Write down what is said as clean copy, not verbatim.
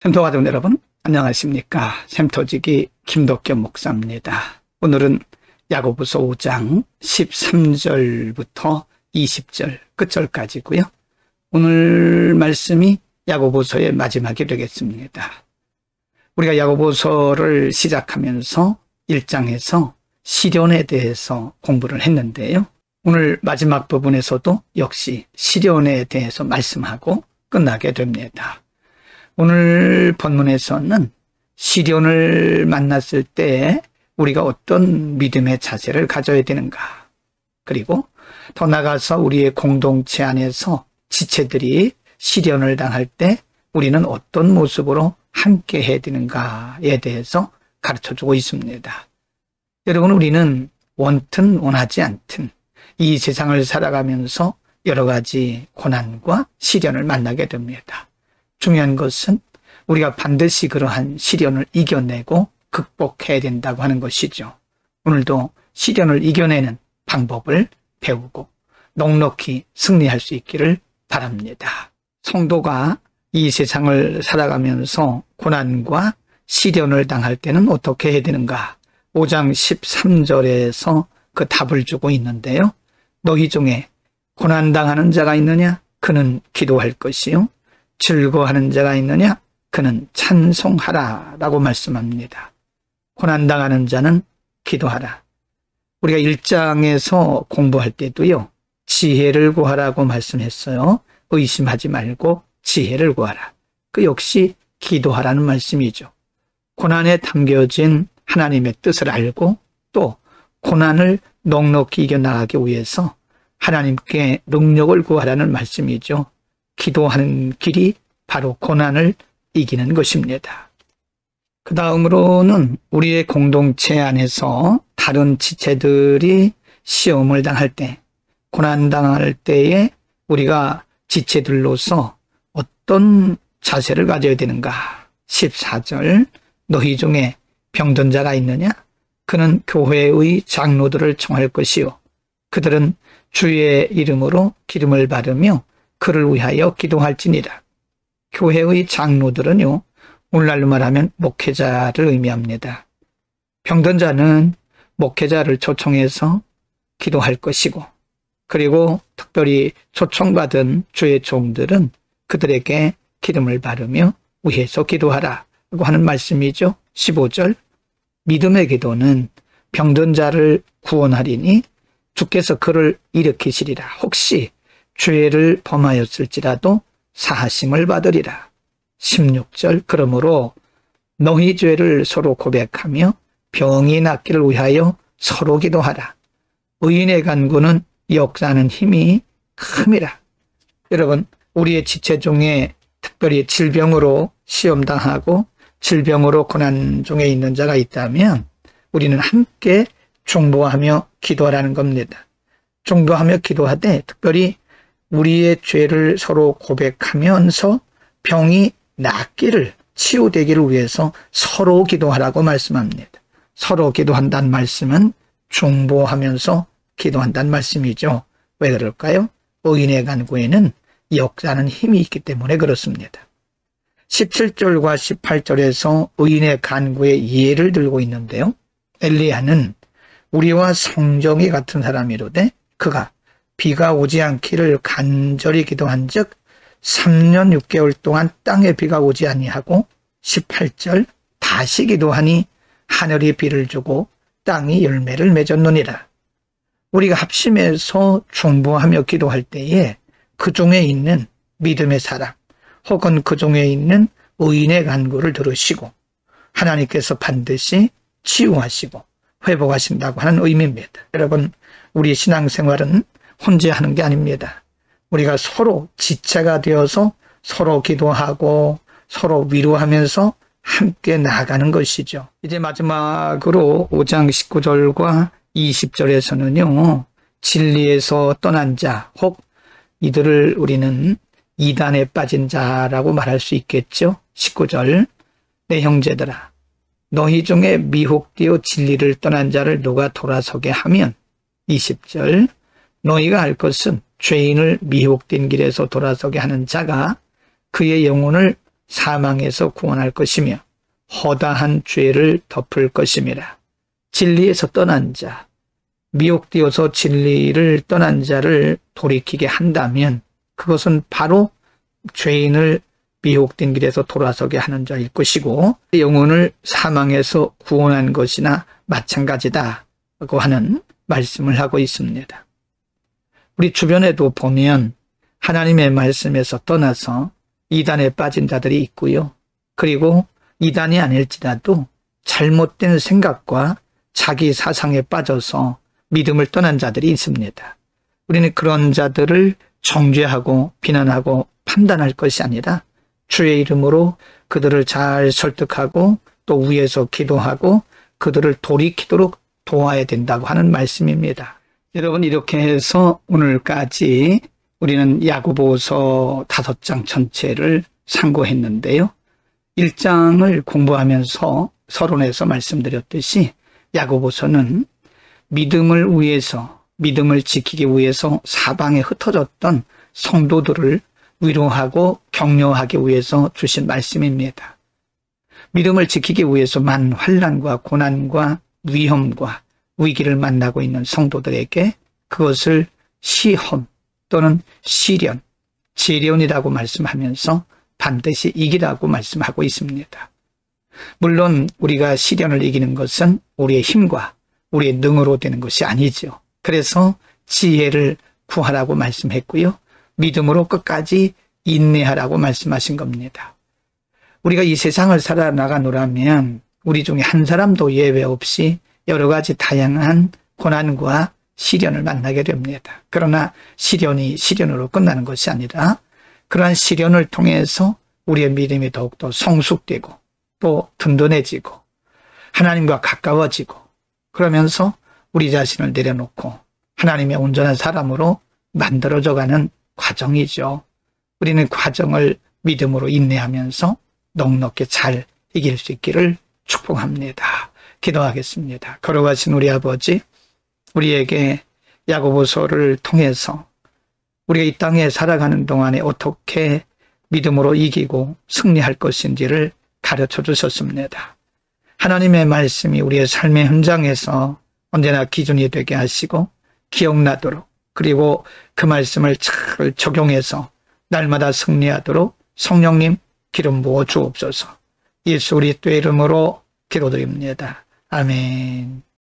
샘터 가족 여러분, 안녕하십니까? 샘터지기 김덕겸 목사입니다. 오늘은 야고보서 5장 13절부터 20절 끝절까지고요. 오늘 말씀이 야고보서의 마지막이 되겠습니다. 우리가 야고보서를 시작하면서 1장에서 시련에 대해서 공부를 했는데요. 오늘 마지막 부분에서도 역시 시련에 대해서 말씀하고 끝나게 됩니다. 오늘 본문에서는 시련을 만났을 때 우리가 어떤 믿음의 자세를 가져야 되는가, 그리고 더 나아가서 우리의 공동체 안에서 지체들이 시련을 당할 때 우리는 어떤 모습으로 함께 해야 되는가에 대해서 가르쳐주고 있습니다. 여러분, 우리는 원튼 원하지 않든 이 세상을 살아가면서 여러 가지 고난과 시련을 만나게 됩니다. 중요한 것은 우리가 반드시 그러한 시련을 이겨내고 극복해야 된다고 하는 것이죠. 오늘도 시련을 이겨내는 방법을 배우고 넉넉히 승리할 수 있기를 바랍니다. 성도가 이 세상을 살아가면서 고난과 시련을 당할 때는 어떻게 해야 되는가? 5장 13절에서 그 답을 주고 있는데요. 너희 중에 고난당하는 자가 있느냐? 그는 기도할 것이요. 즐거워하는 자가 있느냐? 그는 찬송하라 라고 말씀합니다. 고난당하는 자는 기도하라. 우리가 1장에서 공부할 때도요, 지혜를 구하라고 말씀했어요. 의심하지 말고 지혜를 구하라. 그 역시 기도하라는 말씀이죠. 고난에 담겨진 하나님의 뜻을 알고 또 고난을 넉넉히 이겨나가기 위해서 하나님께 능력을 구하라는 말씀이죠. 기도하는 길이 바로 고난을 이기는 것입니다. 그 다음으로는 우리의 공동체 안에서 다른 지체들이 시험을 당할 때, 고난당할 때에 우리가 지체들로서 어떤 자세를 가져야 되는가? 14절, 너희 중에 병든 자가 있느냐? 그는 교회의 장로들을 청할 것이요. 그들은 주의 이름으로 기름을 바르며 그를 위하여 기도할지니라. 교회의 장로들은요, 오늘날로 말하면 목회자를 의미합니다. 병든 자는 목회자를 초청해서 기도할 것이고, 그리고 특별히 초청받은 주의 종들은 그들에게 기름을 바르며 위해서 기도하라고 하는 말씀이죠. 15절, 믿음의 기도는 병든 자를 구원하리니 주께서 그를 일으키시리라. 혹시 죄를 범하였을지라도 사하심을 받으리라. 16절, 그러므로 너희 죄를 서로 고백하며 병이 낫기를 위하여 서로 기도하라. 의인의 간구는 역사하는 힘이 큼이라. 여러분, 우리의 지체 중에 특별히 질병으로 시험당하고 질병으로 고난 중에 있는 자가 있다면 우리는 함께 중보하며 기도하라는 겁니다. 중보하며 기도하되 특별히 우리의 죄를 서로 고백하면서 병이 낫기를, 치유되기를 위해서 서로 기도하라고 말씀합니다. 서로 기도한다는 말씀은 중보하면서 기도한다는 말씀이죠. 왜 그럴까요? 의인의 간구에는 역사하는 힘이 있기 때문에 그렇습니다. 17절과 18절에서 의인의 간구의 예를 들고 있는데요. 엘리야는 우리와 성정이 같은 사람이로되 그가 비가 오지 않기를 간절히 기도한 즉 3년 6개월 동안 땅에 비가 오지 아니하고 18절 다시 기도하니 하늘이 비를 주고 땅이 열매를 맺었느니라. 우리가 합심해서 중보하며 기도할 때에 그 중에 있는 믿음의 사람 혹은 그 중에 있는 의인의 간구를 들으시고 하나님께서 반드시 치유하시고 회복하신다고 하는 의미입니다. 여러분, 우리 신앙생활은 혼자 하는 게 아닙니다. 우리가 서로 지체가 되어서 서로 기도하고 서로 위로하면서 함께 나아가는 것이죠. 이제 마지막으로 5장 19절과 20절에서는요. 진리에서 떠난 자, 혹 이들을 우리는 이단에 빠진 자라고 말할 수 있겠죠. 19절, 내 형제들아, 너희 중에 미혹되어 진리를 떠난 자를 누가 돌아서게 하면 20절, 너희가 알 것은 죄인을 미혹된 길에서 돌아서게 하는 자가 그의 영혼을 사망에서 구원할 것이며 허다한 죄를 덮을 것임이라. 진리에서 떠난 자, 미혹되어서 진리를 떠난 자를 돌이키게 한다면 그것은 바로 죄인을 미혹된 길에서 돌아서게 하는 자일 것이고 영혼을 사망에서 구원한 것이나 마찬가지다라고 하는 말씀을 하고 있습니다. 우리 주변에도 보면 하나님의 말씀에서 떠나서 이단에 빠진 자들이 있고요. 그리고 이단이 아닐지라도 잘못된 생각과 자기 사상에 빠져서 믿음을 떠난 자들이 있습니다. 우리는 그런 자들을 정죄하고 비난하고 판단할 것이 아니라 주의 이름으로 그들을 잘 설득하고 또 위에서 기도하고 그들을 돌이키도록 도와야 된다고 하는 말씀입니다. 여러분, 이렇게 해서 오늘까지 우리는 야고보서 5장 전체를 상고했는데요. 1장을 공부하면서 서론에서 말씀드렸듯이 야고보서는 믿음을 위해서, 믿음을 지키기 위해서 사방에 흩어졌던 성도들을 위로하고 격려하기 위해서 주신 말씀입니다. 믿음을 지키기 위해서 많은 환난과 고난과 위험과 위기를 만나고 있는 성도들에게 그것을 시험 또는 시련, 지련이라고 말씀하면서 반드시 이기라고 말씀하고 있습니다. 물론 우리가 시련을 이기는 것은 우리의 힘과 우리의 능으로 되는 것이 아니죠. 그래서 지혜를 구하라고 말씀했고요. 믿음으로 끝까지 인내하라고 말씀하신 겁니다. 우리가 이 세상을 살아나가노라면 우리 중에 한 사람도 예외 없이 여러 가지 다양한 고난과 시련을 만나게 됩니다. 그러나 시련이 시련으로 끝나는 것이 아니라 그러한 시련을 통해서 우리의 믿음이 더욱더 성숙되고 또 든든해지고 하나님과 가까워지고 그러면서 우리 자신을 내려놓고 하나님의 온전한 사람으로 만들어져가는 과정이죠. 우리는 과정을 믿음으로 인내하면서 넉넉히 잘 이길 수 있기를 축복합니다. 기도하겠습니다. 걸어가신 우리 아버지, 우리에게 야고보서를 통해서 우리가 이 땅에 살아가는 동안에 어떻게 믿음으로 이기고 승리할 것인지를 가르쳐 주셨습니다. 하나님의 말씀이 우리의 삶의 현장에서 언제나 기준이 되게 하시고 기억나도록, 그리고 그 말씀을 잘 적용해서 날마다 승리하도록 성령님 기름 부어 주옵소서. 예수 그리스도의 이름으로 기도드립니다. 아멘.